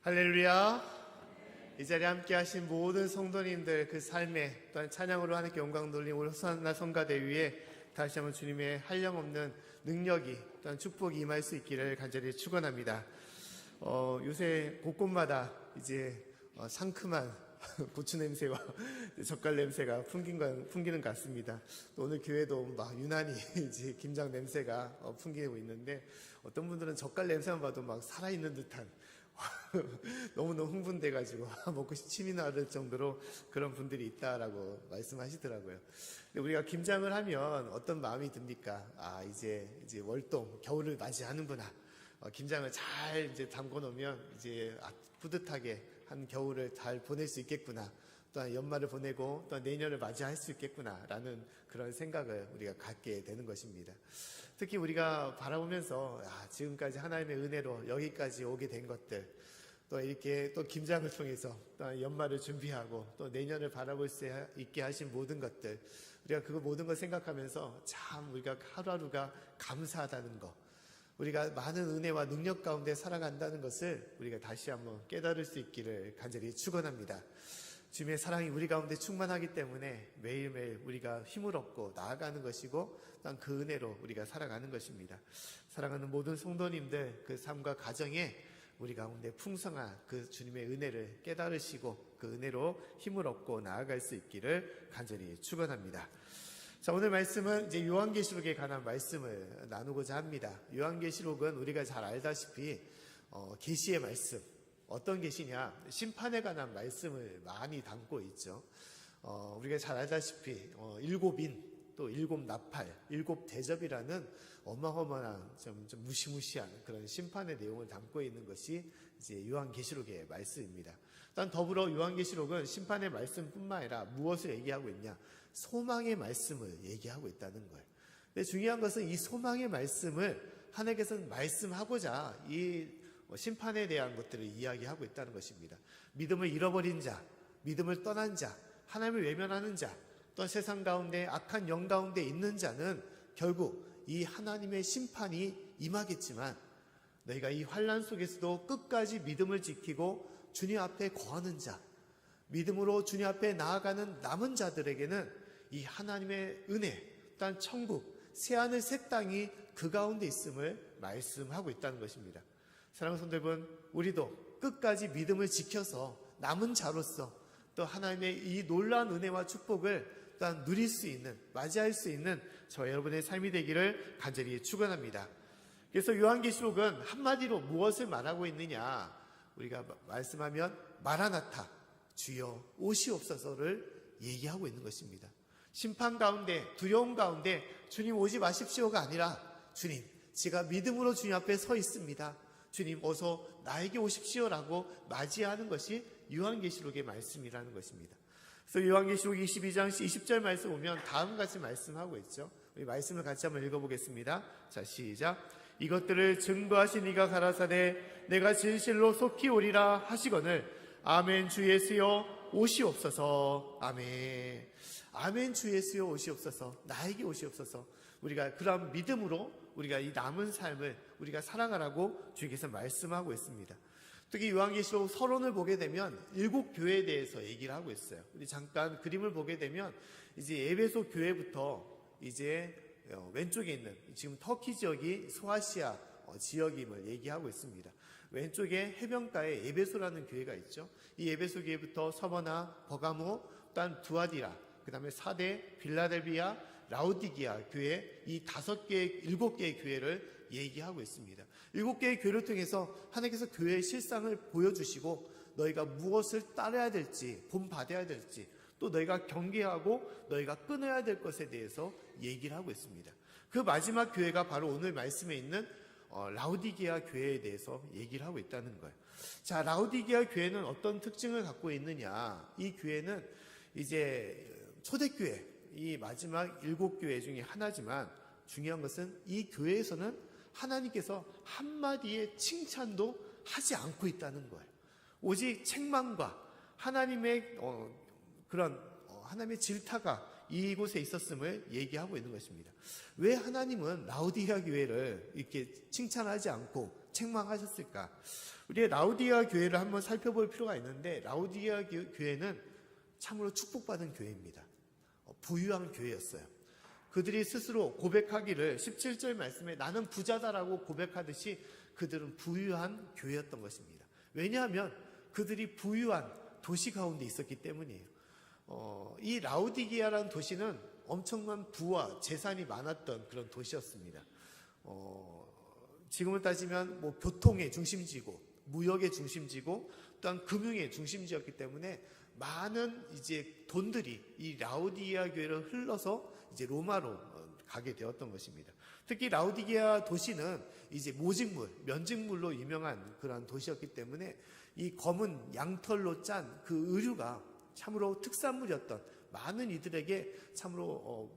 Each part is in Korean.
할렐루야. 이 자리에 함께 하신 모든 성도님들 그 삶에 또한 찬양으로 하나님께 영광 돌린 우리 호산나 성가대 위에 다시 한번 주님의 한량없는 능력이 또한 축복이 임할 수 있기를 간절히 축원합니다. 요새 곳곳마다 이제 상큼한 고추 냄새와 젓갈 냄새가 풍기는 것 같습니다. 또 오늘 교회도 막 유난히 이제 김장 냄새가 풍기고 있는데, 어떤 분들은 젓갈 냄새만 봐도 막 살아있는 듯한 너무너무 흥분돼가지고 먹고 침이 나들 정도로 그런 분들이 있다라고 말씀하시더라고요. 근데 우리가 김장을 하면 어떤 마음이 듭니까? 이제 월동 겨울을 맞이하는구나. 김장을 잘 이제 담궈 놓으면 이제 뿌듯하게 한 겨울을 잘 보낼 수 있겠구나. 또한 연말을 보내고 또 내년을 맞이할 수 있겠구나라는 그런 생각을 우리가 갖게 되는 것입니다. 특히 우리가 바라보면서 지금까지 하나님의 은혜로 여기까지 오게 된 것들, 또 이렇게 또 김장을 통해서 또 연말을 준비하고 또 내년을 바라볼 수 있게 하신 모든 것들, 우리가 그 모든 걸 생각하면서 참 우리가 하루하루가 감사하다는 것, 우리가 많은 은혜와 능력 가운데 살아간다는 것을 우리가 다시 한번 깨달을 수 있기를 간절히 축원합니다. 주님의 사랑이 우리 가운데 충만하기 때문에 매일매일 우리가 힘을 얻고 나아가는 것이고, 또한 그 은혜로 우리가 살아가는 것입니다. 사랑하는 모든 성도님들 그 삶과 가정에 우리 가운데 풍성한 그 주님의 은혜를 깨달으시고 그 은혜로 힘을 얻고 나아갈 수 있기를 간절히 축원합니다. 자, 오늘 말씀은 이제 요한계시록에 관한 말씀을 나누고자 합니다. 요한계시록은 우리가 잘 알다시피 계시의 말씀, 어떤 계시냐, 심판에 관한 말씀을 많이 담고 있죠. 우리가 잘 알다시피 일곱인, 또 일곱 나팔, 일곱 대접이라는 어마어마한 좀 무시무시한 그런 심판의 내용을 담고 있는 것이 이제 요한계시록의 말씀입니다. 또한 더불어 요한계시록은 심판의 말씀뿐만 아니라 무엇을 얘기하고 있냐, 소망의 말씀을 얘기하고 있다는 거예요. 근데 중요한 것은 이 소망의 말씀을 하나님께서 말씀하고자 이 심판에 대한 것들을 이야기하고 있다는 것입니다. 믿음을 잃어버린 자, 믿음을 떠난 자, 하나님을 외면하는 자, 또 세상 가운데 악한 영 가운데 있는 자는 결국 이 하나님의 심판이 임하겠지만, 너희가 이 환난 속에서도 끝까지 믿음을 지키고 주님 앞에 거하는 자, 믿음으로 주님 앞에 나아가는 남은 자들에게는 이 하나님의 은혜, 또한 천국, 새하늘 새 땅이 그 가운데 있음을 말씀하고 있다는 것입니다. 사랑하는 성도 여러분, 우리도 끝까지 믿음을 지켜서 남은 자로서 또 하나님의 이 놀라운 은혜와 축복을 또한 누릴 수 있는, 맞이할 수 있는 저 여러분의 삶이 되기를 간절히 축원합니다. 그래서 요한계시록은 한마디로 무엇을 말하고 있느냐, 우리가 말씀하면 마라나타, 주여 오시옵소서를 얘기하고 있는 것입니다. 심판 가운데, 두려움 가운데 주님 오지 마십시오가 아니라, 주님, 제가 믿음으로 주님 앞에 서 있습니다, 주님 어서 나에게 오십시오라고 맞이하는 것이 요한계시록의 말씀이라는 것입니다. 그래서 요한계시록 22장 20절 말씀 보면 다음 같이 말씀하고 있죠. 우리 말씀을 같이 한번 읽어보겠습니다. 자, 시작. 이것들을 증거하신 이가 가라사대 내가 진실로 속히 오리라 하시거늘 아멘 주 예수여 오시옵소서. 아멘. 아멘 주 예수여 오시옵소서. 나에게 오시옵소서. 우리가 그런 믿음으로 우리가 이 남은 삶을 우리가 살아가라고 주님께서 말씀하고 있습니다. 특히 요한계시록 서론을 보게 되면 7교회에 대해서 얘기를 하고 있어요. 우리 잠깐 그림을 보게 되면 이제 에베소 교회부터 이제 왼쪽에 있는 지금 터키 지역이 소아시아 지역임을 얘기하고 있습니다. 왼쪽에 해변가에 에베소라는 교회가 있죠. 이 에베소 교회부터 서머나, 버가모, 또한 두아디라, 그 다음에 사대, 빌라델비아, 라우디기아 교회, 이 7개의 교회를 얘기하고 있습니다. 7개의 교회를 통해서 하나님께서 교회의 실상을 보여주시고 너희가 무엇을 따라야 될지, 본받아야 될지, 또 너희가 경계하고 너희가 끊어야 될 것에 대해서 얘기를 하고 있습니다. 그 마지막 교회가 바로 오늘 말씀에 있는 라우디게아 교회에 대해서 얘기를 하고 있다는 거예요. 자, 라우디게아 교회는 어떤 특징을 갖고 있느냐, 이 교회는 이제 초대교회, 이 마지막 7교회 중에 하나지만 중요한 것은 이 교회에서는 하나님께서 한마디의 칭찬도 하지 않고 있다는 거예요. 오직 책망과 하나님의 그런 하나님의 질타가 이곳에 있었음을 얘기하고 있는 것입니다. 왜 하나님은 라우디게아 교회를 이렇게 칭찬하지 않고 책망하셨을까? 우리의 라우디게아 교회를 한번 살펴볼 필요가 있는데, 라우디게아 교회는 참으로 축복받은 교회입니다. 부유한 교회였어요. 그들이 스스로 고백하기를 17절 말씀에 나는 부자다라고 고백하듯이 그들은 부유한 교회였던 것입니다. 왜냐하면 그들이 부유한 도시 가운데 있었기 때문이에요. 이 라우디게아라는 도시는 엄청난 부와 재산이 많았던 그런 도시였습니다. 지금을 따지면 뭐 교통의 중심지고 무역의 중심지고 또한 금융의 중심지였기 때문에 많은 이제 돈들이 이 라우디게아 교회를 흘러서 이제 로마로 가게 되었던 것입니다. 특히 라우디게아 도시는 이제 모직물, 면직물로 유명한 그런 도시였기 때문에 이 검은 양털로 짠 그 의류가 참으로 특산물이었던, 많은 이들에게 참으로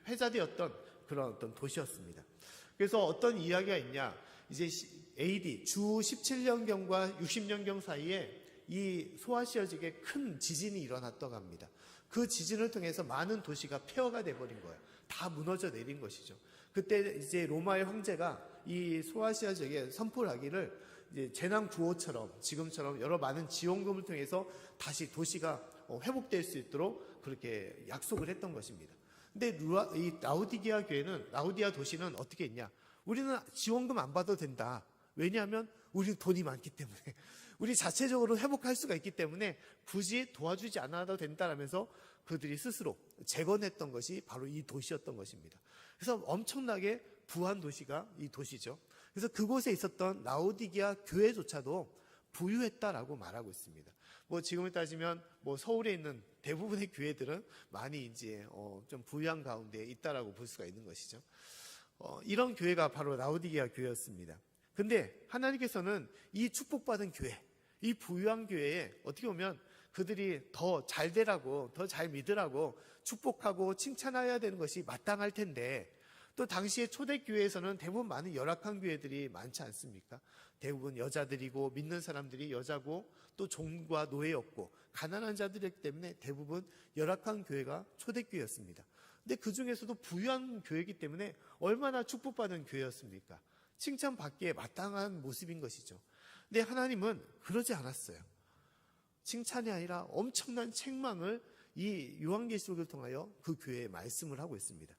회자되었던 그런 어떤 도시였습니다. 그래서 어떤 이야기가 있냐, 이제 AD 주 17년경과 60년경 사이에 이 소아시아 지역에 큰 지진이 일어났다고 합니다. 그 지진을 통해서 많은 도시가 폐허가 돼버린 거예요. 다 무너져 내린 것이죠. 그때 이제 로마의 황제가 이 소아시아 지역에 선포를 하기를 이제 재난 구호처럼 지금처럼 여러 많은 지원금을 통해서 다시 도시가 회복될 수 있도록 그렇게 약속을 했던 것입니다. 근데 이 라우디게아 교회는, 라우디게아 도시는 어떻게 했냐? 우리는 지원금 안 받아도 된다. 왜냐하면 우리는 돈이 많기 때문에, 우리 자체적으로 회복할 수가 있기 때문에 굳이 도와주지 않아도 된다라면서 그들이 스스로 재건했던 것이 바로 이 도시였던 것입니다. 그래서 엄청나게 부한 도시가 이 도시죠. 그래서 그곳에 있었던 라우디게아 교회조차도 부유했다라고 말하고 있습니다. 뭐 지금을 따지면 뭐 서울에 있는 대부분의 교회들은 많이 이제 좀 부유한 가운데 있다라고 볼 수가 있는 것이죠. 이런 교회가 바로 라우디게아 교회였습니다. 근데 하나님께서는 이 축복받은 교회, 이 부유한 교회에 어떻게 보면 그들이 더 잘 되라고, 더 잘 믿으라고 축복하고 칭찬해야 되는 것이 마땅할 텐데, 또 당시에 초대교회에서는 대부분 많은 열악한 교회들이 많지 않습니까? 대부분 여자들이고 믿는 사람들이 여자고 또 종과 노예였고 가난한 자들이기 때문에 대부분 열악한 교회가 초대교회였습니다. 근데 그 중에서도 부유한 교회이기 때문에 얼마나 축복받은 교회였습니까? 칭찬받기에 마땅한 모습인 것이죠. 근데 하나님은 그러지 않았어요. 칭찬이 아니라 엄청난 책망을 이 요한계시록을 통하여 그 교회에 말씀을 하고 있습니다.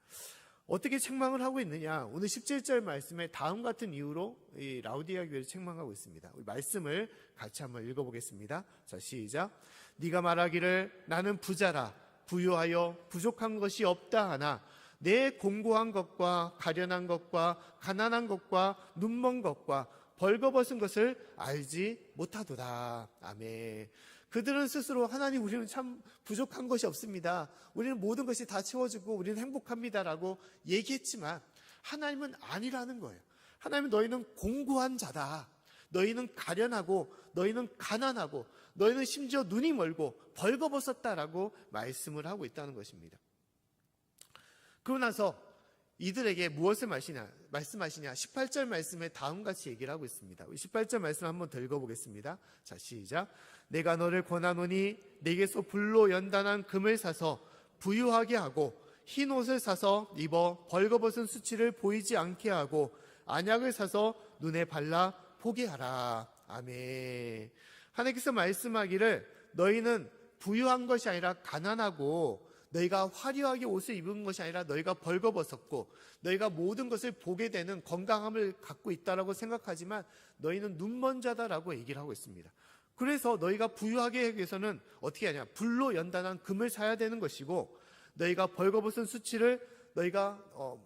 어떻게 책망을 하고 있느냐? 오늘 17절 말씀에 다음 같은 이유로 이 라우디게아 교회를 책망하고 있습니다. 우리 말씀을 같이 한번 읽어보겠습니다. 자, 시작. 네가 말하기를 나는 부자라 부유하여 부족한 것이 없다 하나 내 공고한 것과 가련한 것과 가난한 것과 눈먼 것과 벌거벗은 것을 알지 못하도다. 아멘. 그들은 스스로 하나님 우리는 참 부족한 것이 없습니다. 우리는 모든 것이 다 채워지고 우리는 행복합니다라고 얘기했지만 하나님은 아니라는 거예요. 하나님은 너희는 공고한 자다. 너희는 가련하고 너희는 가난하고 너희는 심지어 눈이 멀고 벌거벗었다라고 말씀을 하고 있다는 것입니다. 그러고 나서 이들에게 무엇을 말씀하시냐? 18절 말씀에 다음같이 얘기를 하고 있습니다. 18절 말씀 한번 더 읽어보겠습니다. 자, 시작. 내가 너를 권하노니 내게서 불로 연단한 금을 사서 부유하게 하고 흰 옷을 사서 입어 벌거벗은 수치를 보이지 않게 하고 안약을 사서 눈에 발라 보게 하라. 아멘. 하나님께서 말씀하기를 너희는 부유한 것이 아니라 가난하고 너희가 화려하게 옷을 입은 것이 아니라 너희가 벌거벗었고 너희가 모든 것을 보게 되는 건강함을 갖고 있다라고 생각하지만 너희는 눈먼 자다라고 얘기를 하고 있습니다. 그래서 너희가 부유하게 하기 위해서는 어떻게 하냐? 불로 연단한 금을 사야 되는 것이고 너희가 벌거벗은 수치를 너희가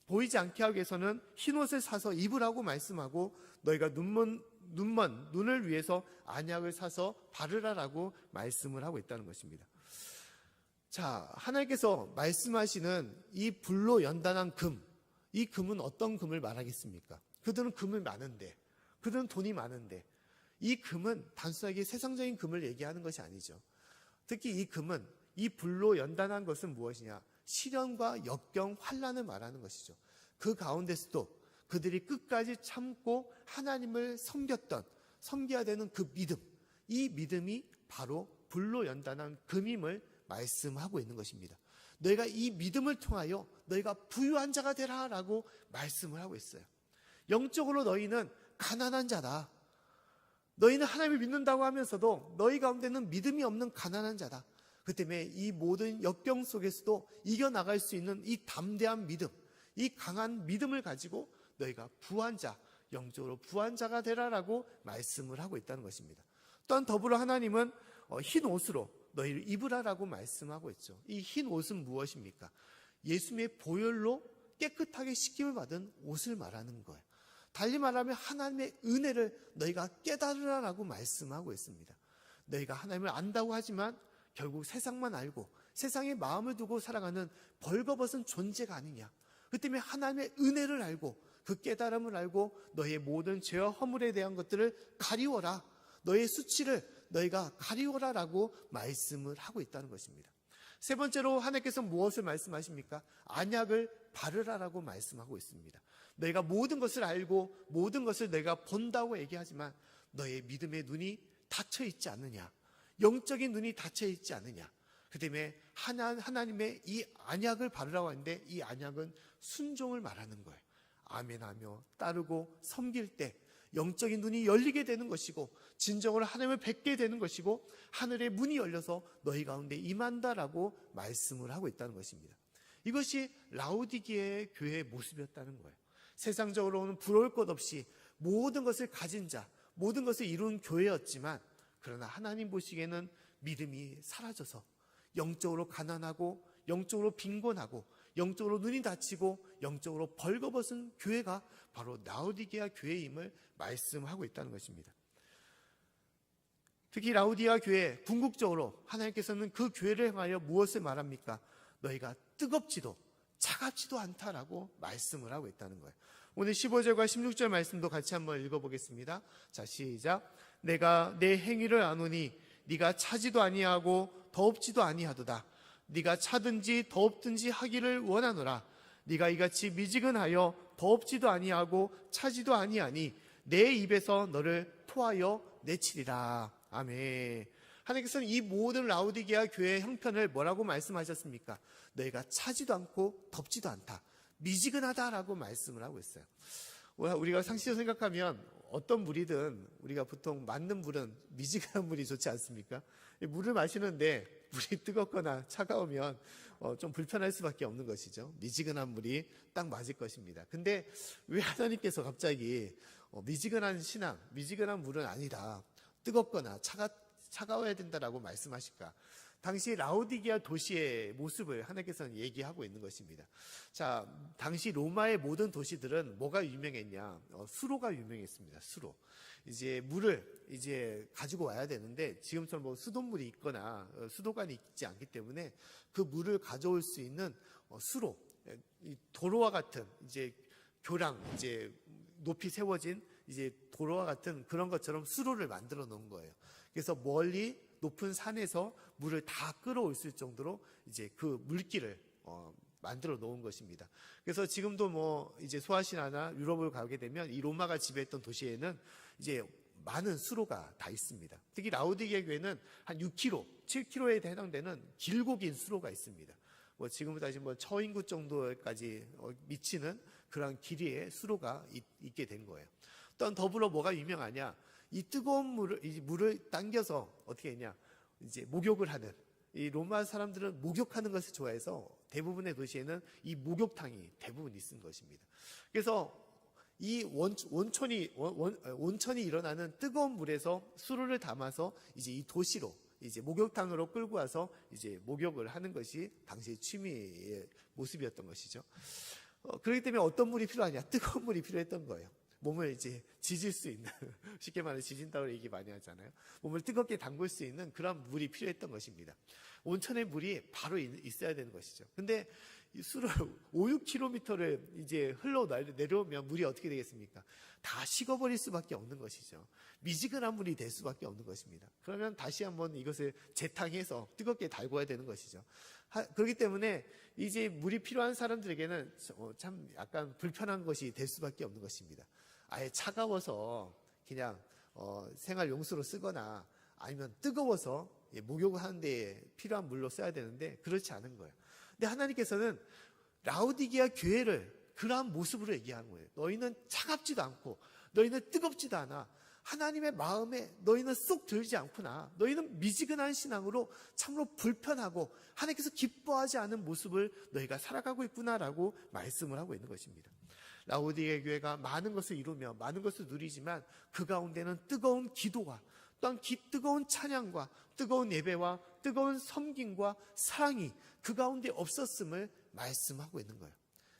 보이지 않게 하기 위해서는 흰옷을 사서 입으라고 말씀하고 너희가 눈을 위해서 안약을 사서 바르라라고 말씀을 하고 있다는 것입니다. 자, 하나님께서 말씀하시는 이 불로 연단한 금, 이 금은 어떤 금을 말하겠습니까? 그들은 금을 많은데, 그들은 돈이 많은데, 이 금은 단순하게 세상적인 금을 얘기하는 것이 아니죠. 특히 이 금은, 이 불로 연단한 것은 무엇이냐? 시련과 역경, 환난을 말하는 것이죠. 그 가운데서도 그들이 끝까지 참고 하나님을 섬겨야 되는 그 믿음, 이 믿음이 바로 불로 연단한 금임을 말씀하고 있는 것입니다. 너희가 이 믿음을 통하여 너희가 부유한 자가 되라라고 말씀을 하고 있어요. 영적으로 너희는 가난한 자다. 너희는 하나님을 믿는다고 하면서도 너희 가운데는 믿음이 없는 가난한 자다. 그 때문에 이 모든 역경 속에서도 이겨나갈 수 있는 이 담대한 믿음, 이 강한 믿음을 가지고 너희가 부한 자, 영적으로 부한 자가 되라라고 말씀을 하고 있다는 것입니다. 또한 더불어 하나님은 흰 옷으로 너희를 입으라라고 말씀하고 있죠. 이 흰 옷은 무엇입니까? 예수님의 보혈로 깨끗하게 씻김을 받은 옷을 말하는 거예요. 달리 말하면 하나님의 은혜를 너희가 깨달으라라고 말씀하고 있습니다. 너희가 하나님을 안다고 하지만 결국 세상만 알고 세상에 마음을 두고 살아가는 벌거벗은 존재가 아니냐. 그 때문에 하나님의 은혜를 알고 그 깨달음을 알고 너희의 모든 죄와 허물에 대한 것들을 가리워라. 너희의 수치를 너희가 가리워라라고 말씀을 하고 있다는 것입니다. 세 번째로 하나님께서 무엇을 말씀하십니까? 안약을 바르라라고 말씀하고 있습니다. 너희가 모든 것을 알고 모든 것을 너희가 본다고 얘기하지만 너희의 믿음의 눈이 닫혀 있지 않느냐. 영적인 눈이 닫혀 있지 않느냐. 그 때문에 하나님의 이 안약을 바르라고 하는데 이 안약은 순종을 말하는 거예요. 아멘하며 따르고 섬길 때 영적인 눈이 열리게 되는 것이고 진정으로 하나님을 뵙게 되는 것이고 하늘의 문이 열려서 너희 가운데 임한다라고 말씀을 하고 있다는 것입니다. 이것이 라오디게의 교회의 모습이었다는 거예요. 세상적으로는 부러울 것 없이 모든 것을 가진 자, 모든 것을 이룬 교회였지만 그러나 하나님 보시기에는 믿음이 사라져서 영적으로 가난하고 영적으로 빈곤하고 영적으로 눈이 닫히고 영적으로 벌거벗은 교회가 바로 라오디게아 교회임을 말씀하고 있다는 것입니다. 특히 라오디게아 교회 궁극적으로 하나님께서는 그 교회를 향하여 무엇을 말합니까? 너희가 뜨겁지도 차갑지도 않다라고 말씀을 하고 있다는 거예요. 오늘 15절과 16절 말씀도 같이 한번 읽어보겠습니다. 자, 시작. 내가 내 행위를 아노니 네가 차지도 아니하고 더웁지도 아니하도다. 네가 차든지 더웁든지 하기를 원하노라. 네가 이같이 미지근하여 더웁지도 아니하고 차지도 아니하니 내 입에서 너를 토하여 내치리라. 아멘. 하나님께서는 이 모든 라오디게아 교회의 형편을 뭐라고 말씀하셨습니까? 너희가 차지도 않고 덥지도 않다. 미지근하다라고 말씀을 하고 있어요. 우리가 상식적으로 생각하면 어떤 물이든 우리가 보통 맞는 물은 미지근한 물이 좋지 않습니까? 물을 마시는데 물이 뜨겁거나 차가우면 좀 불편할 수밖에 없는 것이죠. 미지근한 물이 딱 맞을 것입니다. 근데 왜 하나님께서 갑자기 미지근한 신앙, 미지근한 물은 아니다. 뜨겁거나 차가워야 된다라고 말씀하실까? 당시 라오디게아 도시의 모습을 하나님께서는 얘기하고 있는 것입니다. 자, 당시 로마의 모든 도시들은 뭐가 유명했냐? 수로가 유명했습니다. 수로. 이제 물을 이제 가지고 와야 되는데 지금처럼 뭐 수돗물이 있거나 수도관이 있지 않기 때문에 그 물을 가져올 수 있는 수로, 이 도로와 같은 이제 교랑, 이제 높이 세워진 이제 도로와 같은 그런 것처럼 수로를 만들어 놓은 거예요. 그래서 멀리 높은 산에서 물을 다 끌어올 수 있을 정도로 이제 그 물길을 만들어 놓은 것입니다. 그래서 지금도 뭐 이제 소아시아나 유럽을 가게 되면 이 로마가 지배했던 도시에는 이제 많은 수로가 다 있습니다. 특히 라오디게아 교회는 한 6km, 7km에 해당되는 길고 긴 수로가 있습니다. 뭐 지금부터 다시 뭐 처인구 정도까지 미치는 그런 길이의 수로가 있게 된 거예요. 또한 더불어 뭐가 유명하냐? 이 뜨거운 물을 당겨서 어떻게 했냐? 이제 목욕을 하는, 이 로마 사람들은 목욕하는 것을 좋아해서 대부분의 도시에는 이 목욕탕이 대부분 있는 것입니다. 그래서 이 온천이 일어나는 뜨거운 물에서 수로를 담아서 이제 이 도시로 이제 목욕탕으로 끌고 와서 이제 목욕을 하는 것이 당시의 취미의 모습이었던 것이죠. 그렇기 때문에 어떤 물이 필요하냐? 뜨거운 물이 필요했던 거예요. 몸을 이제 지질 수 있는, 쉽게 말해 지진다고 얘기 많이 하잖아요. 몸을 뜨겁게 담글 수 있는 그런 물이 필요했던 것입니다. 온천의 물이 바로 있어야 되는 것이죠. 근데 수로 5, 6km를 이제 흘러 내려오면 물이 어떻게 되겠습니까? 다 식어버릴 수밖에 없는 것이죠. 미지근한 물이 될 수밖에 없는 것입니다. 그러면 다시 한번 이것을 재탕해서 뜨겁게 달궈야 되는 것이죠. 그렇기 때문에 이제 물이 필요한 사람들에게는 참 약간 불편한 것이 될 수밖에 없는 것입니다. 아예 차가워서 그냥 생활 용수로 쓰거나 아니면 뜨거워서 목욕을 하는 데 필요한 물로 써야 되는데 그렇지 않은 거예요. 근데 하나님께서는 라오디게아 교회를 그러한 모습으로 얘기하는 거예요. 너희는 차갑지도 않고 너희는 뜨겁지도 않아. 하나님의 마음에 너희는 쏙 들지 않구나. 너희는 미지근한 신앙으로 참으로 불편하고 하나님께서 기뻐하지 않은 모습을 너희가 살아가고 있구나라고 말씀을 하고 있는 것입니다. 라오디게 교회가 많은 것을 이루며 많은 것을 누리지만 그 가운데는 뜨거운 기도와 또한 뜨거운 찬양과 뜨거운 예배와 뜨거운 섬김과 사랑이 그 가운데 없었음을 말씀하고 있는 거예요.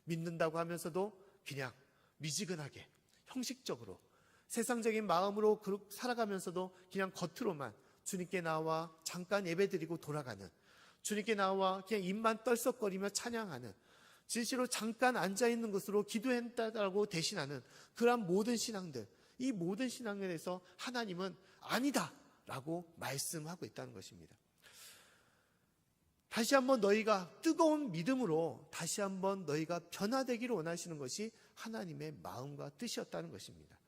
믿는다고 하면서도 그냥 미지근하게 형식적으로 세상적인 마음으로 살아가면서도 그냥 겉으로만 주님께 나와 잠깐 예배드리고 돌아가는, 주님께 나와 그냥 입만 떨썩거리며 찬양하는, 진실로 잠깐 앉아있는 것으로 기도했다고 대신하는 그러한 모든 신앙들, 이 모든 신앙에 대해서 하나님은 아니다 라고 말씀하고 있다는 것입니다. 다시 한번 너희가 뜨거운 믿음으로 다시 한번 너희가 변화되기를 원하시는 것이 하나님의 마음과 뜻이었다는 것입니다.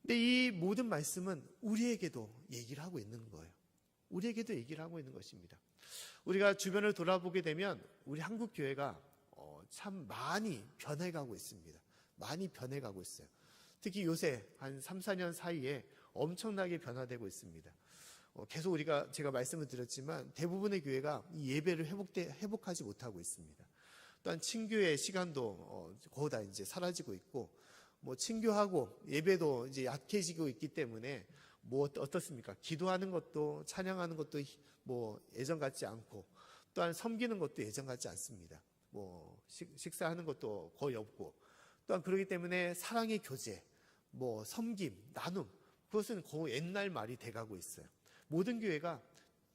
근데 이 모든 말씀은 우리에게도 얘기를 하고 있는 거예요. 우리에게도 얘기를 하고 있는 것입니다. 우리가 주변을 돌아보게 되면 우리 한국 교회가 참 많이 변해가고 있습니다. 많이 변해가고 있어요. 특히 요새 한 3, 4년 사이에 엄청나게 변화되고 있습니다. 계속 제가 말씀을 드렸지만 대부분의 교회가 이 예배를 회복하지 못하고 있습니다. 또한 친교의 시간도 거의 다 이제 사라지고 있고, 친교하고 예배도 이제 약해지고 있기 때문에 어떻습니까? 기도하는 것도 찬양하는 것도 예전 같지 않고, 또한 섬기는 것도 예전 같지 않습니다. 식사하는 것도 거의 없고, 또한 그렇기 때문에 사랑의 교제, 섬김, 나눔, 그것은 거의 옛날 말이 돼가고 있어요. 모든 교회가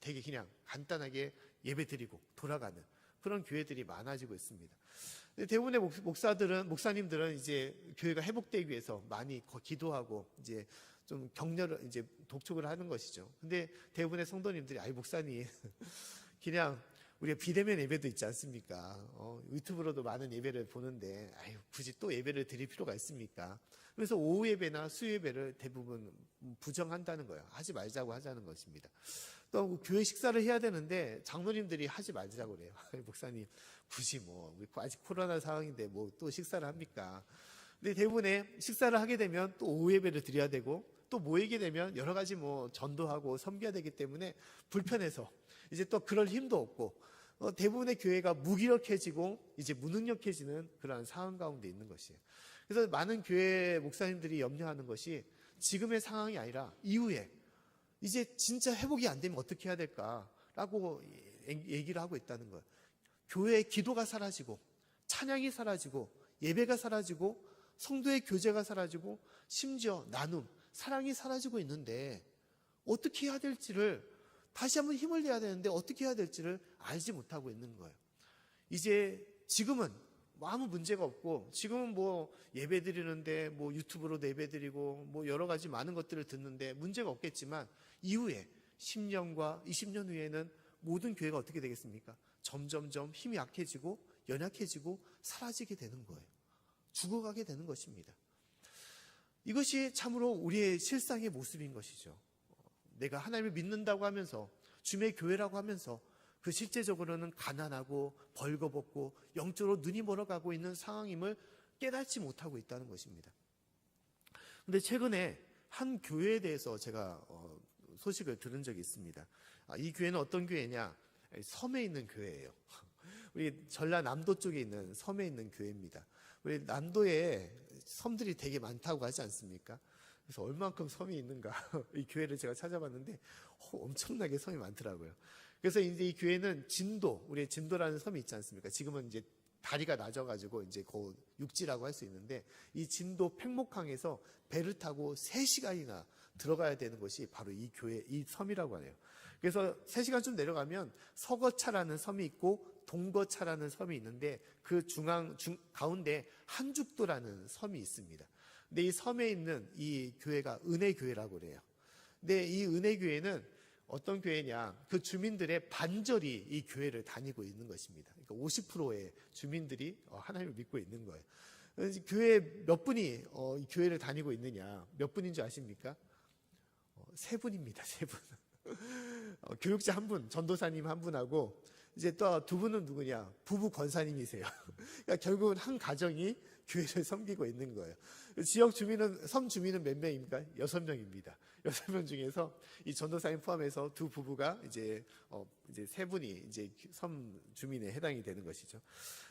되게 그냥 간단하게 예배드리고 돌아가는 그런 교회들이 많아지고 있습니다. 대부분의 목사님들은 이제 교회가 회복되기 위해서 많이 기도하고 이제 좀 격려를 이제 독촉을 하는 것이죠. 근데 대부분의 성도님들이 목사님 그냥 우리가 비대면 예배도 있지 않습니까? 유튜브로도 많은 예배를 보는데 굳이 또 예배를 드릴 필요가 있습니까? 그래서 오후 예배나 수요 예배를 대부분 부정한다는 거예요. 하지 말자고 하자는 것입니다. 또 교회 식사를 해야 되는데 장로님들이 하지 말자고 그래요. 목사님 굳이 우리 아직 코로나 상황인데 또 식사를 합니까? 근데 대부분의 식사를 하게 되면 또 오후 예배를 드려야 되고 또 모이게 되면 여러 가지 전도하고 섬겨야 되기 때문에 불편해서 이제 또 그럴 힘도 없고 대부분의 교회가 무기력해지고 이제 무능력해지는 그러한 상황 가운데 있는 것이에요. 그래서 많은 교회 목사님들이 염려하는 것이 지금의 상황이 아니라 이후에 이제 진짜 회복이 안 되면 어떻게 해야 될까라고 얘기를 하고 있다는 거예요. 교회의 기도가 사라지고 찬양이 사라지고 예배가 사라지고 성도의 교제가 사라지고 심지어 나눔, 사랑이 사라지고 있는데 어떻게 해야 될지를 다시 한번 힘을 내야 되는데 어떻게 해야 될지를 알지 못하고 있는 거예요. 이제 지금은 아무 문제가 없고 지금은 예배 드리는데 유튜브로도 예배 드리고 여러 가지 많은 것들을 듣는데 문제가 없겠지만 이후에 10년과 20년 후에는 모든 교회가 어떻게 되겠습니까? 점점점 힘이 약해지고 연약해지고 사라지게 되는 거예요. 죽어가게 되는 것입니다. 이것이 참으로 우리의 실상의 모습인 것이죠. 내가 하나님을 믿는다고 하면서 주님의 교회라고 하면서 그 실제적으로는 가난하고 벌거벗고 영적으로 눈이 멀어가고 있는 상황임을 깨닫지 못하고 있다는 것입니다. 그런데 최근에 한 교회에 대해서 제가 소식을 들은 적이 있습니다. 이 교회는 어떤 교회냐? 섬에 있는 교회예요. 우리 전라남도 쪽에 있는 섬에 있는 교회입니다. 우리 남도에 섬들이 되게 많다고 하지 않습니까? 그래서 얼만큼 섬이 있는가 이 교회를 제가 찾아봤는데 엄청나게 섬이 많더라고요. 그래서 이제 이 교회는 우리 진도라는 섬이 있지 않습니까? 지금은 이제 다리가 낮아가지고 이제 그 육지라고 할 수 있는데 이 진도 팽목항에서 배를 타고 3시간이나 들어가야 되는 것이 바로 이 교회, 이 섬이라고 하네요. 그래서 3시간 좀 내려가면 서거차라는 섬이 있고 동거차라는 섬이 있는데 그 가운데 한죽도라는 섬이 있습니다. 근데 이 섬에 있는 이 교회가 은혜교회라고 그래요. 근데 이 은혜교회는 어떤 교회냐? 그 주민들의 반절이 이 교회를 다니고 있는 것입니다. 그러니까 50%의 주민들이 하나님을 믿고 있는 거예요. 교회 몇 분이 이 교회를 다니고 있느냐? 몇 분인 줄 아십니까? 3분입니다. 3분. 교육자 1분, 전도사님 1분하고 이제 또 2분은 누구냐? 부부 권사님이세요. 그러니까 결국은 한 가정이 교회를 섬기고 있는 거예요. 지역 주민은, 섬 주민은 몇 명입니까? 6명입니다. 6명 중에서 이 전도사님 포함해서 두 부부가 이제 세 분이 이제 섬 주민에 해당이 되는 것이죠.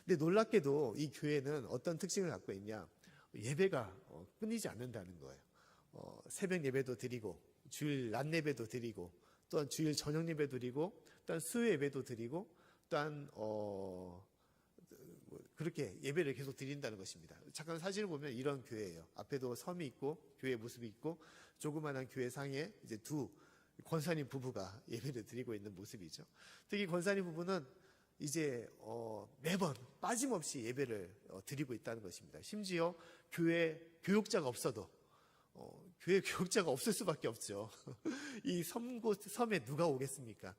근데 놀랍게도 이 교회는 어떤 특징을 갖고 있냐? 예배가 끊이지 않는다는 거예요. 새벽 예배도 드리고, 주일 낮 예배도 드리고, 또한 주일 저녁 예배도 드리고, 또한 수요 예배도 드리고, 또한 그렇게 예배를 계속 드린다는 것입니다. 잠깐 사진을 보면 이런 교회예요. 앞에도 섬이 있고 교회 모습이 있고 조그마한 교회 상에 이제 두 권사님 부부가 예배를 드리고 있는 모습이죠. 특히 권사님 부부는 이제 매번 빠짐없이 예배를 드리고 있다는 것입니다. 심지어 교회 교육자가 없어도 교회 교육자가 없을 수밖에 없죠. 이 섬에 누가 오겠습니까?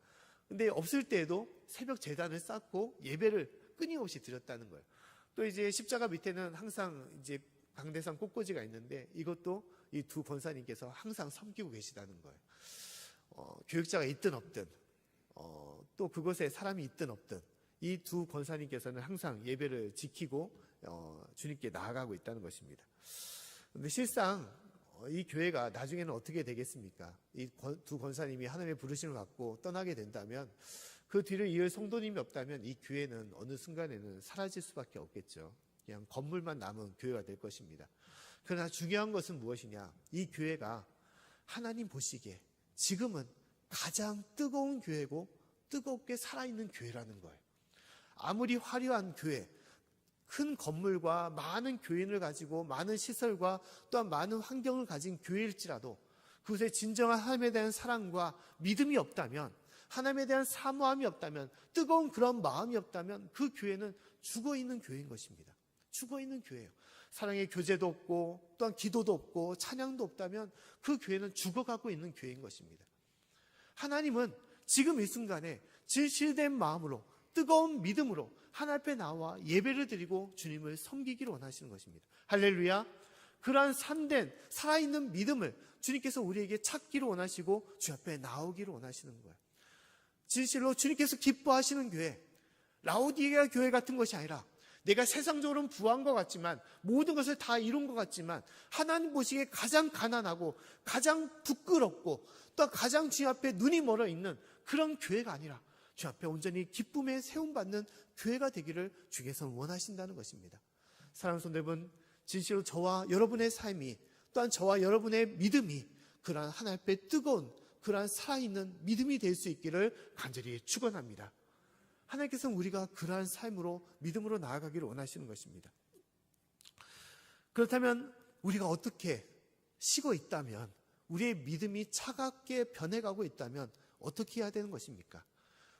근데 없을 때에도 새벽 제단을 쌓고 예배를 끊임없이 드렸다는 거예요. 또 이제 십자가 밑에는 항상 이제 강대상 꽃꽂이가 있는데 이것도 이 두 권사님께서 항상 섬기고 계시다는 거예요. 교육자가 있든 없든 또 그곳에 사람이 있든 없든 이 두 권사님께서는 항상 예배를 지키고 주님께 나아가고 있다는 것입니다. 그런데 실상 이 교회가 나중에는 어떻게 되겠습니까? 이 두 권사님이 하나님의 부르심을 받고 떠나게 된다면 그 뒤를 이을 성도님이 없다면 이 교회는 어느 순간에는 사라질 수밖에 없겠죠. 그냥 건물만 남은 교회가 될 것입니다. 그러나 중요한 것은 무엇이냐? 이 교회가 하나님 보시기에 지금은 가장 뜨거운 교회고 뜨겁게 살아있는 교회라는 거예요. 아무리 화려한 교회, 큰 건물과 많은 교인을 가지고 많은 시설과 또한 많은 환경을 가진 교회일지라도 그곳에 진정한 하나님에 대한 사랑과 믿음이 없다면, 하나님에 대한 사모함이 없다면, 뜨거운 그런 마음이 없다면 그 교회는 죽어있는 교회인 것입니다. 죽어있는 교회예요. 사랑의 교제도 없고 또한 기도도 없고 찬양도 없다면 그 교회는 죽어가고 있는 교회인 것입니다. 하나님은 지금 이 순간에 진실된 마음으로 뜨거운 믿음으로 하나님 앞에 나와 예배를 드리고 주님을 섬기기를 원하시는 것입니다. 할렐루야. 그러한 참된 살아있는 믿음을 주님께서 우리에게 찾기를 원하시고 주 앞에 나오기를 원하시는 거예요. 진실로 주님께서 기뻐하시는 교회, 라오디게아 교회 같은 것이 아니라 내가 세상적으로는 부한 것 같지만 모든 것을 다 이룬 것 같지만 하나님 보시기에 가장 가난하고 가장 부끄럽고 또 가장 주님 앞에 눈이 멀어 있는 그런 교회가 아니라 주 앞에 온전히 기쁨에 세움받는 교회가 되기를 주께서는 원하신다는 것입니다. 사랑하는 성도 여러분, 진실로 저와 여러분의 삶이 또한 저와 여러분의 믿음이 그러한 하나님 앞에 뜨거운 그러한 살아있는 믿음이 될 수 있기를 간절히 축원합니다. 하나님께서는 우리가 그러한 삶으로 믿음으로 나아가기를 원하시는 것입니다. 그렇다면 우리가 어떻게 식어 있다면, 우리의 믿음이 차갑게 변해가고 있다면 어떻게 해야 되는 것입니까?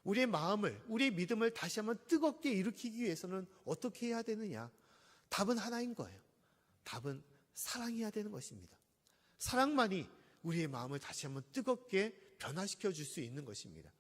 우리의 마음을, 우리의 믿음을 다시 한번 뜨겁게 일으키기 위해서는 어떻게 해야 되느냐? 답은 하나인 거예요. 답은 사랑해야 되는 것입니다. 사랑만이 우리의 마음을 다시 한번 뜨겁게 변화시켜 줄 수 있는 것입니다.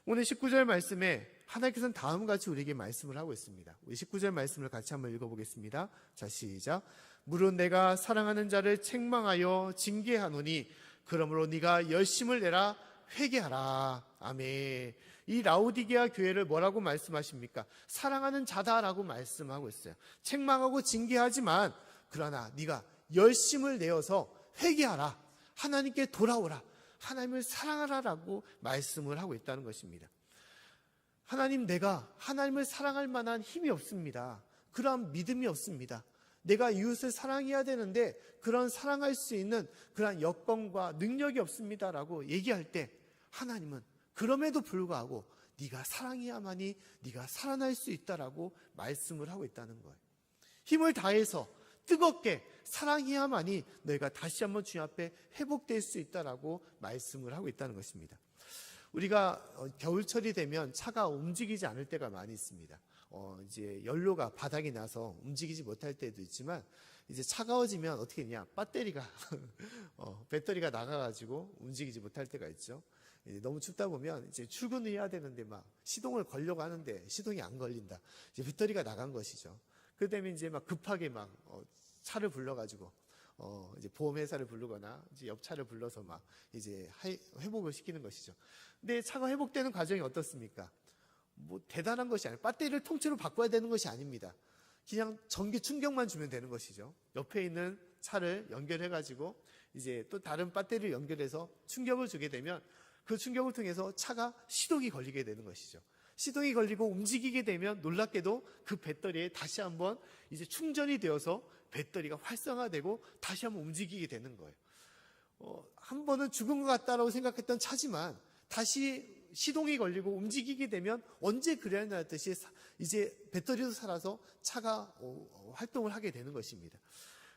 오늘 19절 말씀에 하나님께서는 다음과 같이 우리에게 말씀을 하고 있습니다. 우리 19절 말씀을 같이 한번 읽어보겠습니다. 자, 시작. 물론 내가 사랑하는 자를 책망하여 징계하노니 그러므로 네가 열심을 내라 회개하라. 아멘. 이 라오디게아 교회를 뭐라고 말씀하십니까? 사랑하는 자다라고 말씀하고 있어요. 책망하고 징계하지만 그러나 네가 열심을 내어서 회개하라. 하나님께 돌아오라. 하나님을 사랑하라라고 말씀을 하고 있다는 것입니다. 하나님, 내가 하나님을 사랑할 만한 힘이 없습니다. 그러한 믿음이 없습니다. 내가 이웃을 사랑해야 되는데 그런 사랑할 수 있는 그러한 여건과 능력이 없습니다라고 얘기할 때 하나님은 그럼에도 불구하고 네가 사랑해야만이 네가 살아날 수 있다라고 말씀을 하고 있다는 거예요. 힘을 다해서 뜨겁게 사랑해야만이 너희가 다시 한번 주님 앞에 회복될 수 있다라고 말씀을 하고 있다는 것입니다. 우리가 겨울철이 되면 차가 움직이지 않을 때가 많이 있습니다. 이제 연료가 바닥이 나서 움직이지 못할 때도 있지만 이제 차가워지면 어떻게 했냐? 배터리가 나가가지고 움직이지 못할 때가 있죠. 너무 춥다 보면 이제 출근을 해야 되는데 막 시동을 걸려고 하는데 시동이 안 걸린다. 이제 배터리가 나간 것이죠. 그다음에 이제 막 급하게 막 차를 불러가지고 이제 보험회사를 부르거나 이제 옆차를 불러서 막 이제 회복을 시키는 것이죠. 근데 차가 회복되는 과정이 어떻습니까? 뭐 대단한 것이 아니에요. 배터리를 통째로 바꿔야 되는 것이 아닙니다. 그냥 전기 충격만 주면 되는 것이죠. 옆에 있는 차를 연결해가지고 이제 또 다른 배터리를 연결해서 충격을 주게 되면 그 충격을 통해서 차가 시동이 걸리게 되는 것이죠. 시동이 걸리고 움직이게 되면 놀랍게도 그 배터리에 다시 한번 이제 충전이 되어서 배터리가 활성화되고 다시 한번 움직이게 되는 거예요. 한 번은 죽은 것 같다라고 생각했던 차지만 다시 시동이 걸리고 움직이게 되면 언제 그래야 하듯이 이제 배터리도 살아서 차가 활동을 하게 되는 것입니다.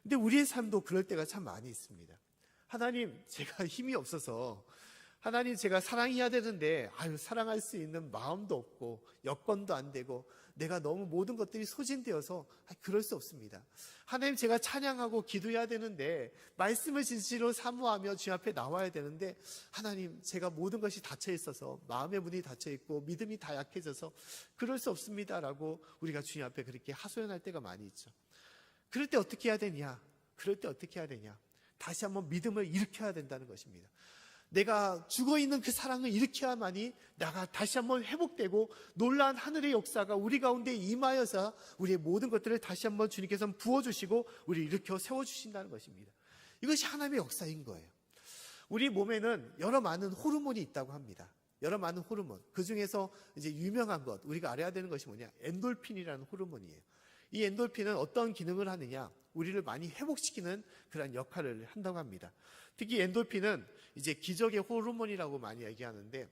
근데 우리의 삶도 그럴 때가 참 많이 있습니다. 하나님, 제가 힘이 없어서, 하나님, 제가 사랑해야 되는데 사랑할 수 있는 마음도 없고 여건도 안 되고 내가 너무 모든 것들이 소진되어서 그럴 수 없습니다. 하나님, 제가 찬양하고 기도해야 되는데 말씀을 진실로 사모하며 주님 앞에 나와야 되는데 하나님, 제가 모든 것이 닫혀 있어서 마음의 문이 닫혀 있고 믿음이 다 약해져서 그럴 수 없습니다라고 우리가 주님 앞에 그렇게 하소연할 때가 많이 있죠. 그럴 때 어떻게 해야 되냐? 다시 한번 믿음을 일으켜야 된다는 것입니다. 내가 죽어있는 그 사랑을 일으켜야만이 나가 다시 한번 회복되고 놀라운 하늘의 역사가 우리 가운데 임하여서 우리의 모든 것들을 다시 한번 주님께서 부어주시고 우리를 일으켜 세워주신다는 것입니다. 이것이 하나님의 역사인 거예요. 우리 몸에는 여러 많은 호르몬이 있다고 합니다. 여러 많은 호르몬, 그 중에서 이제 유명한 것, 우리가 알아야 되는 것이 뭐냐? 엔돌핀이라는 호르몬이에요. 이 엔돌핀은 어떤 기능을 하느냐? 우리를 많이 회복시키는 그런 역할을 한다고 합니다. 특히 엔돌핀은 이제 기적의 호르몬이라고 많이 얘기하는데,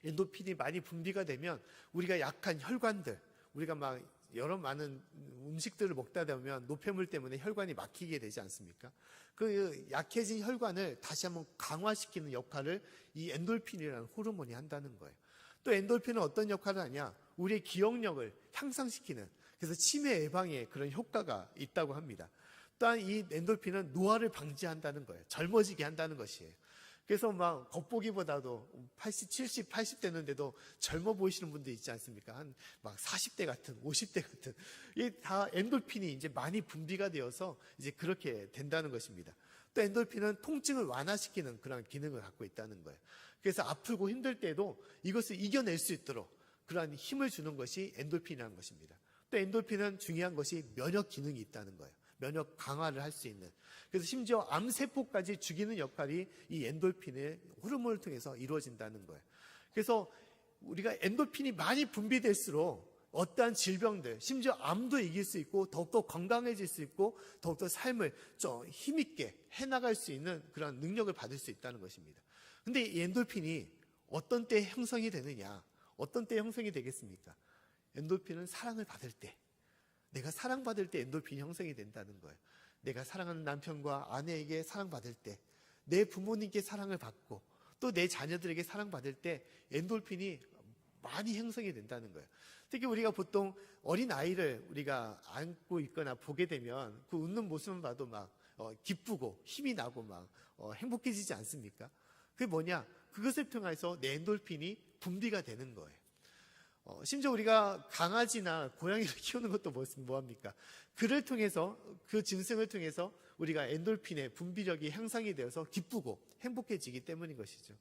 엔돌핀이 많이 분비가 되면 우리가 약한 혈관들, 우리가 막 여러 많은 음식들을 먹다 보면 노폐물 때문에 혈관이 막히게 되지 않습니까? 그 약해진 혈관을 다시 한번 강화시키는 역할을 이 엔돌핀이라는 호르몬이 한다는 거예요. 또 엔돌핀은 어떤 역할을 하냐? 우리의 기억력을 향상시키는, 그래서 치매 예방에 그런 효과가 있다고 합니다. 또한 이 엔돌핀은 노화를 방지한다는 거예요. 젊어지게 한다는 것이에요. 그래서 막 겉보기보다도 80, 70, 80 되는데도 젊어 보이시는 분들 있지 않습니까? 한 막 40대 같은, 50대 같은. 이게 다 엔돌핀이 이제 많이 분비가 되어서 이제 그렇게 된다는 것입니다. 또 엔돌핀은 통증을 완화시키는 그런 기능을 갖고 있다는 거예요. 그래서 아프고 힘들 때도 이것을 이겨낼 수 있도록 그러한 힘을 주는 것이 엔돌핀이라는 것입니다. 또 엔돌핀은 중요한 것이 면역 기능이 있다는 거예요. 면역 강화를 할 수 있는. 그래서 심지어 암세포까지 죽이는 역할이 이 엔돌핀의 호르몬을 통해서 이루어진다는 거예요. 그래서 우리가 엔돌핀이 많이 분비될수록 어떠한 질병들, 심지어 암도 이길 수 있고 더욱더 건강해질 수 있고 더욱더 삶을 좀 힘있게 해나갈 수 있는 그런 능력을 받을 수 있다는 것입니다. 근데 이 엔돌핀이 어떤 때 형성이 되느냐? 어떤 때 형성이 되겠습니까? 엔돌핀은 사랑을 받을 때, 내가 사랑받을 때 엔돌핀이 형성이 된다는 거예요. 내가 사랑하는 남편과 아내에게 사랑받을 때, 내 부모님께 사랑을 받고 또 내 자녀들에게 사랑받을 때 엔돌핀이 많이 형성이 된다는 거예요. 특히 우리가 보통 어린 아이를 우리가 안고 있거나 보게 되면 그 웃는 모습만 봐도 막 기쁘고 힘이 나고 막 행복해지지 않습니까? 그게 뭐냐? 그것을 통해서 내 엔돌핀이 분비가 되는 거예요. 심지어 우리가 강아지나 고양이를 키우는 것도 뭐합니까? 그를 통해서, 그 짐승을 통해서 우리가 엔돌핀의 분비력이 향상이 되어서 기쁘고 행복해지기 때문인 것이죠.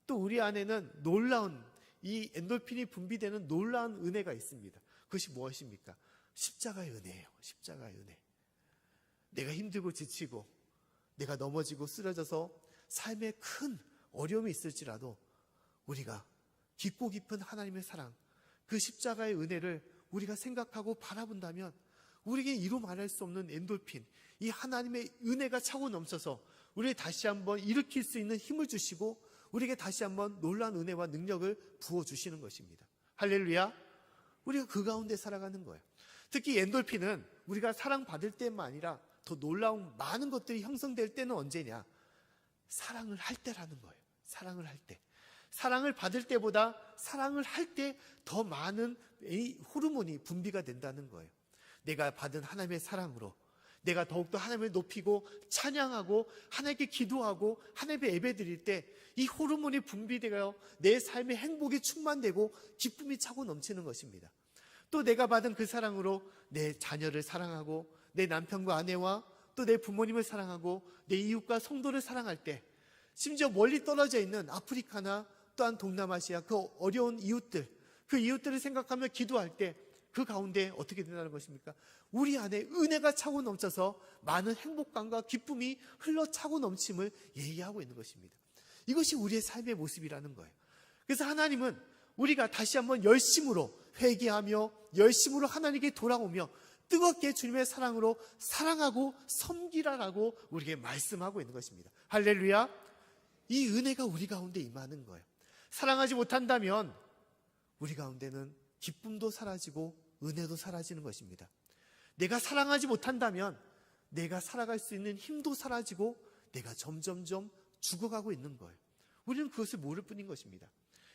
또 우리 안에는 놀라운, 이 엔돌핀이 분비되는 놀라운 은혜가 있습니다. 그것이 무엇입니까? 십자가의 은혜예요. 십자가의 은혜. 내가 힘들고 지치고 내가 넘어지고 쓰러져서 삶에 큰 어려움이 있을지라도 우리가 깊고 깊은 하나님의 사랑, 그 십자가의 은혜를 우리가 생각하고 바라본다면 우리에게 이루 말할 수 없는 엔돌핀, 이 하나님의 은혜가 차고 넘쳐서 우리를 다시 한번 일으킬 수 있는 힘을 주시고 우리에게 다시 한번 놀라운 은혜와 능력을 부어주시는 것입니다. 할렐루야. 우리가 그 가운데 살아가는 거예요. 특히 엔돌핀은 우리가 사랑받을 때만 아니라 더 놀라운 많은 것들이 형성될 때는 언제냐? 사랑을 할 때라는 거예요. 사랑을 할 때. 사랑을 받을 때보다 사랑을 할 때 더 많은 이 호르몬이 분비가 된다는 거예요. 내가 받은 하나님의 사랑으로 내가 더욱더 하나님을 높이고 찬양하고 하나님께 기도하고 하나님께 예배드릴 때 이 호르몬이 분비되어 내 삶의 행복이 충만되고 기쁨이 차고 넘치는 것입니다. 또 내가 받은 그 사랑으로 내 자녀를 사랑하고 내 남편과 아내와 또 내 부모님을 사랑하고 내 이웃과 성도를 사랑할 때, 심지어 멀리 떨어져 있는 아프리카나 또한 동남아시아 그 어려운 이웃들, 그 이웃들을 생각하며 기도할 때 그 가운데 어떻게 된다는 것입니까? 우리 안에 은혜가 차고 넘쳐서 많은 행복감과 기쁨이 흘러차고 넘침을 얘기하고 있는 것입니다. 이것이 우리의 삶의 모습이라는 거예요. 그래서 하나님은 우리가 다시 한번 열심으로 회개하며 열심으로 하나님께 돌아오며 뜨겁게 주님의 사랑으로 사랑하고 섬기라라고 우리에게 말씀하고 있는 것입니다. 할렐루야. 이 은혜가 우리 가운데 임하는 거예요. 사랑하지 못한다면 우리 가운데는 기쁨도 사라지고 은혜도 사라지는 것입니다. 내가 사랑하지 못한다면 내가 살아갈 수 있는 힘도 사라지고 내가 점점점 죽어가고 있는 거예요. 우리는 그것을 모를 뿐인 것입니다.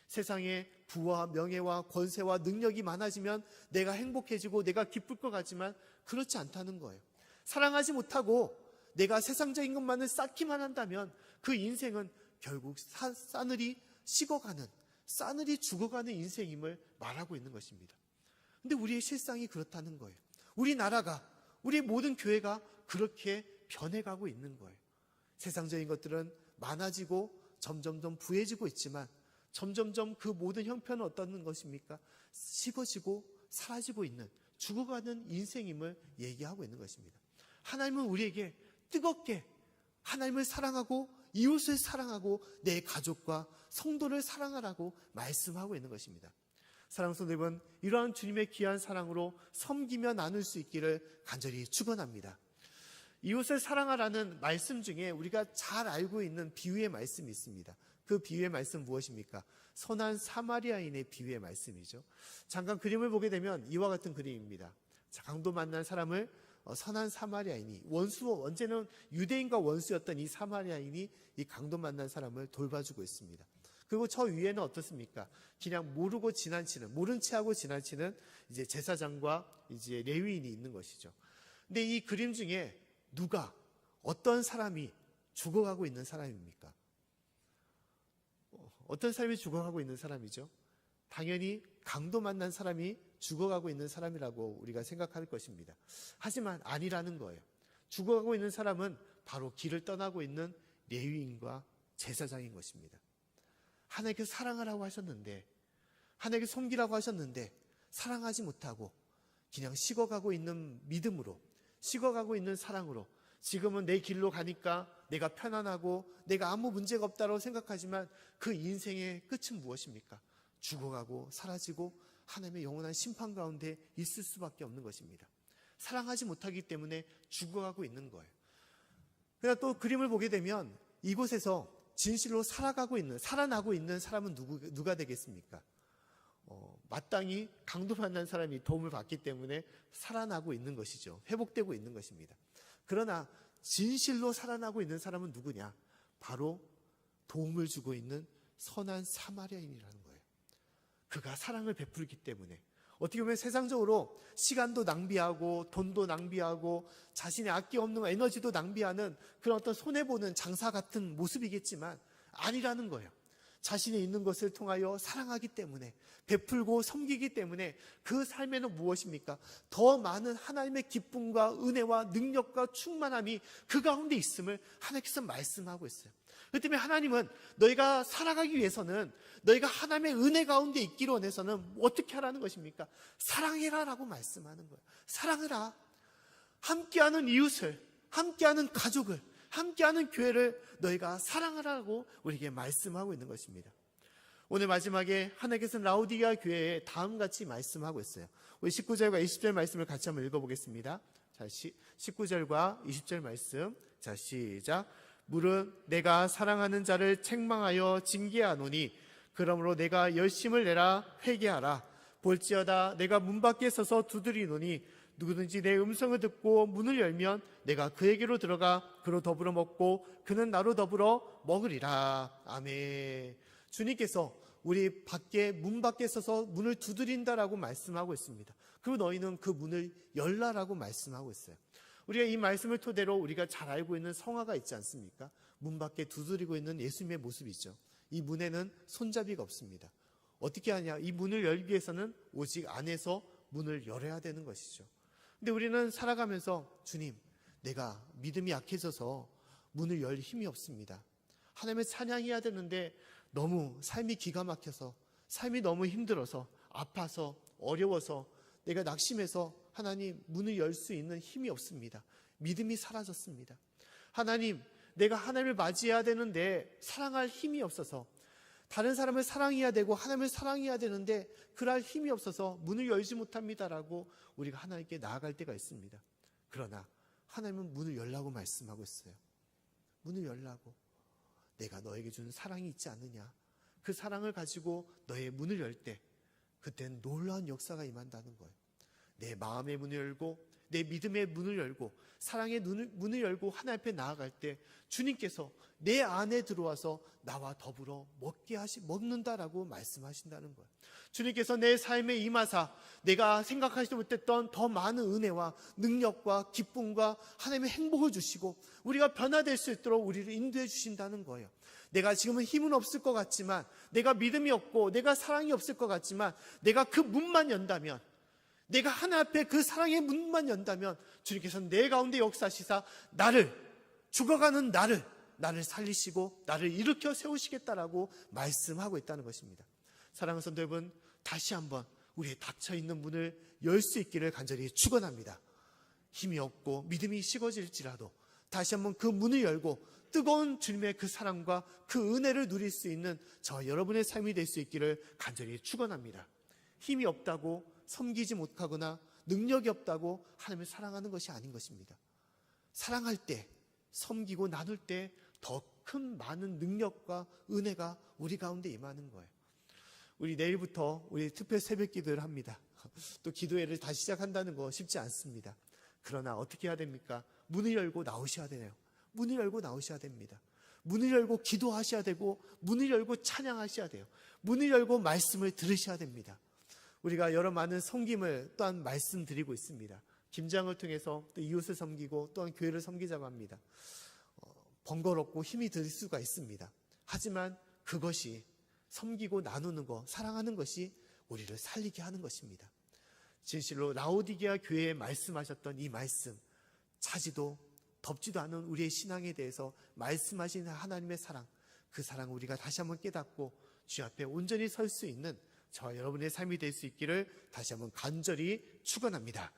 세상에 부와 명예와 권세와 능력이 많아지면 내가 행복해지고 내가 기쁠 것 같지만 그렇지 않다는 거예요. 사랑하지 못하고 내가 세상적인 것만을 쌓기만 한다면 그 인생은 결국 싸늘히 식어가는, 싸늘히 죽어가는 인생임을 말하고 있는 것입니다. 근데 우리의 실상이 그렇다는 거예요. 우리나라가, 우리 모든 교회가 그렇게 변해가고 있는 거예요. 세상적인 것들은 많아지고 점점점 부해지고 있지만 점점점 그 모든 형편은 어떤 것입니까? 식어지고 사라지고 있는, 죽어가는 인생임을 얘기하고 있는 것입니다. 하나님은 우리에게 뜨겁게 하나님을 사랑하고 이웃을 사랑하고 내 가족과 성도를 사랑하라고 말씀하고 있는 것입니다. 사랑하는 성도 여러분, 이러한 주님의 귀한 사랑으로 섬기며 나눌 수 있기를 간절히 축원합니다. 이웃을 사랑하라는 말씀 중에 우리가 잘 알고 있는 비유의 말씀이 있습니다. 그 비유의 말씀 무엇입니까? 선한 사마리아인의 비유의 말씀이죠. 잠깐 그림을 보게 되면 이와 같은 그림입니다. 강도 만난 사람을 선한 사마리아인이, 언제는 유대인과 원수였던 이 사마리아인이 이 강도 만난 사람을 돌봐주고 있습니다. 그리고 저 위에는 어떻습니까? 그냥 모르고 지나치는, 모른 체하고 지나치는 이제 제사장과 이제 레위인이 있는 것이죠. 근데 이 그림 중에 어떤 사람이 죽어가고 있는 사람입니까? 어떤 사람이 죽어가고 있는 사람이죠? 당연히 강도 만난 사람이 죽어가고 있는 사람이라고 우리가 생각할 것입니다. 하지만 아니라는 거예요. 죽어가고 있는 사람은 바로 길을 떠나고 있는 레위인과 제사장인 것입니다. 하나님께서 사랑하라고 하셨는데, 하나님께 섬기라고 하셨는데 사랑하지 못하고 그냥 식어가고 있는 믿음으로, 식어가고 있는 사랑으로 지금은 내 길로 가니까 내가 편안하고 내가 아무 문제가 없다고 생각하지만 그 인생의 끝은 무엇입니까? 죽어가고 사라지고 하나님의 영원한 심판 가운데 있을 수밖에 없는 것입니다. 사랑하지 못하기 때문에 죽어가고 있는 거예요. 그러나 또 그림을 보게 되면 이곳에서 진실로 살아나고 있는 사람은 누가 되겠습니까? 마땅히 강도 만난 사람이 도움을 받기 때문에 살아나고 있는 것이죠. 회복되고 있는 것입니다. 그러나 진실로 살아나고 있는 사람은 누구냐? 바로 도움을 주고 있는 선한 사마리아인이라는 거예요. 그가 사랑을 베풀기 때문에, 어떻게 보면 세상적으로 시간도 낭비하고 돈도 낭비하고 자신의 아끼 없는 에너지도 낭비하는 그런 어떤 손해보는 장사 같은 모습이겠지만 아니라는 거예요. 자신이 있는 것을 통하여 사랑하기 때문에, 베풀고 섬기기 때문에 그 삶에는 무엇입니까? 더 많은 하나님의 기쁨과 은혜와 능력과 충만함이 그 가운데 있음을 하나님께서 말씀하고 있어요. 그렇기 때문에 하나님은 너희가 살아가기 위해서는, 너희가 하나님의 은혜 가운데 있기로 원해서는 어떻게 하라는 것입니까? 사랑해라 라고 말씀하는 거예요. 사랑해라. 함께하는 이웃을, 함께하는 가족을, 함께하는 교회를 너희가 사랑하라고 우리에게 말씀하고 있는 것입니다. 오늘 마지막에 하나님께서는 라오디게아 교회에 다음같이 말씀하고 있어요. 우리 19절과 20절 말씀을 같이 한번 읽어보겠습니다. 자, 19절과 20절 말씀. 자, 시작. 물은 내가 사랑하는 자를 책망하여 징계하노니 그러므로 내가 열심을 내라 회개하라. 볼지어다 내가 문 밖에 서서 두드리노니 누구든지 내 음성을 듣고 문을 열면 내가 그에게로 들어가 그로 더불어 먹고 그는 나로 더불어 먹으리라. 아멘. 주님께서 우리 밖에, 문 밖에 서서 문을 두드린다라고 말씀하고 있습니다. 그리고 너희는 그 문을 열라라고 말씀하고 있어요. 우리가 이 말씀을 토대로 우리가 잘 알고 있는 성화가 있지 않습니까? 문 밖에 두드리고 있는 예수님의 모습이죠. 이 문에는 손잡이가 없습니다. 어떻게 하냐? 이 문을 열기 위해서는 오직 안에서 문을 열어야 되는 것이죠. 근데 우리는 살아가면서 주님, 내가 믿음이 약해져서 문을 열 힘이 없습니다. 하나님을 찬양해야 되는데 너무 삶이 기가 막혀서, 삶이 너무 힘들어서, 아파서, 어려워서 내가 낙심해서 하나님 문을 열 수 있는 힘이 없습니다. 믿음이 사라졌습니다. 하나님, 내가 하나님을 맞이해야 되는데 사랑할 힘이 없어서, 다른 사람을 사랑해야 되고 하나님을 사랑해야 되는데 그럴 힘이 없어서 문을 열지 못합니다라고 우리가 하나님께 나아갈 때가 있습니다. 그러나 하나님은 문을 열라고 말씀하고 있어요. 문을 열라고. 내가 너에게 주는 사랑이 있지 않느냐. 그 사랑을 가지고 너의 문을 열 때 그때는 놀라운 역사가 임한다는 거예요. 내 마음의 문을 열고 내 믿음의 문을 열고 사랑의 문을 열고 하나님 앞에 나아갈 때 주님께서 내 안에 들어와서 나와 더불어 먹는다라고 말씀하신다는 거예요. 주님께서 내 삶에 임하사 내가 생각하지도 못했던 더 많은 은혜와 능력과 기쁨과 하나님의 행복을 주시고 우리가 변화될 수 있도록 우리를 인도해 주신다는 거예요. 내가 지금은 힘은 없을 것 같지만, 내가 믿음이 없고 내가 사랑이 없을 것 같지만, 내가 그 문만 연다면, 내가 하나 앞에 그 사랑의 문만 연다면 주님께서는 내 가운데 역사하시사 죽어가는 나를 살리시고 나를 일으켜 세우시겠다라고 말씀하고 있다는 것입니다. 사랑하는 성도 여러분, 다시 한번 우리의 닫혀있는 문을 열 수 있기를 간절히 축원합니다. 힘이 없고 믿음이 식어질지라도 다시 한번 그 문을 열고 뜨거운 주님의 그 사랑과 그 은혜를 누릴 수 있는 저와 여러분의 삶이 될 수 있기를 간절히 축원합니다. 힘이 없다고 섬기지 못하거나 능력이 없다고 하나님을 사랑하는 것이 아닌 것입니다. 사랑할 때, 섬기고 나눌 때 더 큰 많은 능력과 은혜가 우리 가운데 임하는 거예요. 우리 내일부터 우리 특별 새벽 기도를 합니다. 또 기도회를 다시 시작한다는 거 쉽지 않습니다. 그러나 어떻게 해야 됩니까? 문을 열고 나오셔야 되네요. 문을 열고 나오셔야 됩니다. 문을 열고 기도하셔야 되고 문을 열고 찬양하셔야 돼요. 문을 열고 말씀을 들으셔야 됩니다. 우리가 여러 많은 섬김을 또한 말씀드리고 있습니다. 김장을 통해서 또 이웃을 섬기고 또한 교회를 섬기자고 합니다. 번거롭고 힘이 들 수가 있습니다. 하지만 그것이 섬기고 나누는 것, 사랑하는 것이 우리를 살리게 하는 것입니다. 진실로 라오디게아 교회에 말씀하셨던 이 말씀, 차지도 덥지도 않은 우리의 신앙에 대해서 말씀하신 하나님의 사랑, 그 사랑을 우리가 다시 한번 깨닫고 주 앞에 온전히 설 수 있는 저와 여러분의 삶이 될 수 있기를 다시 한번 간절히 축원합니다.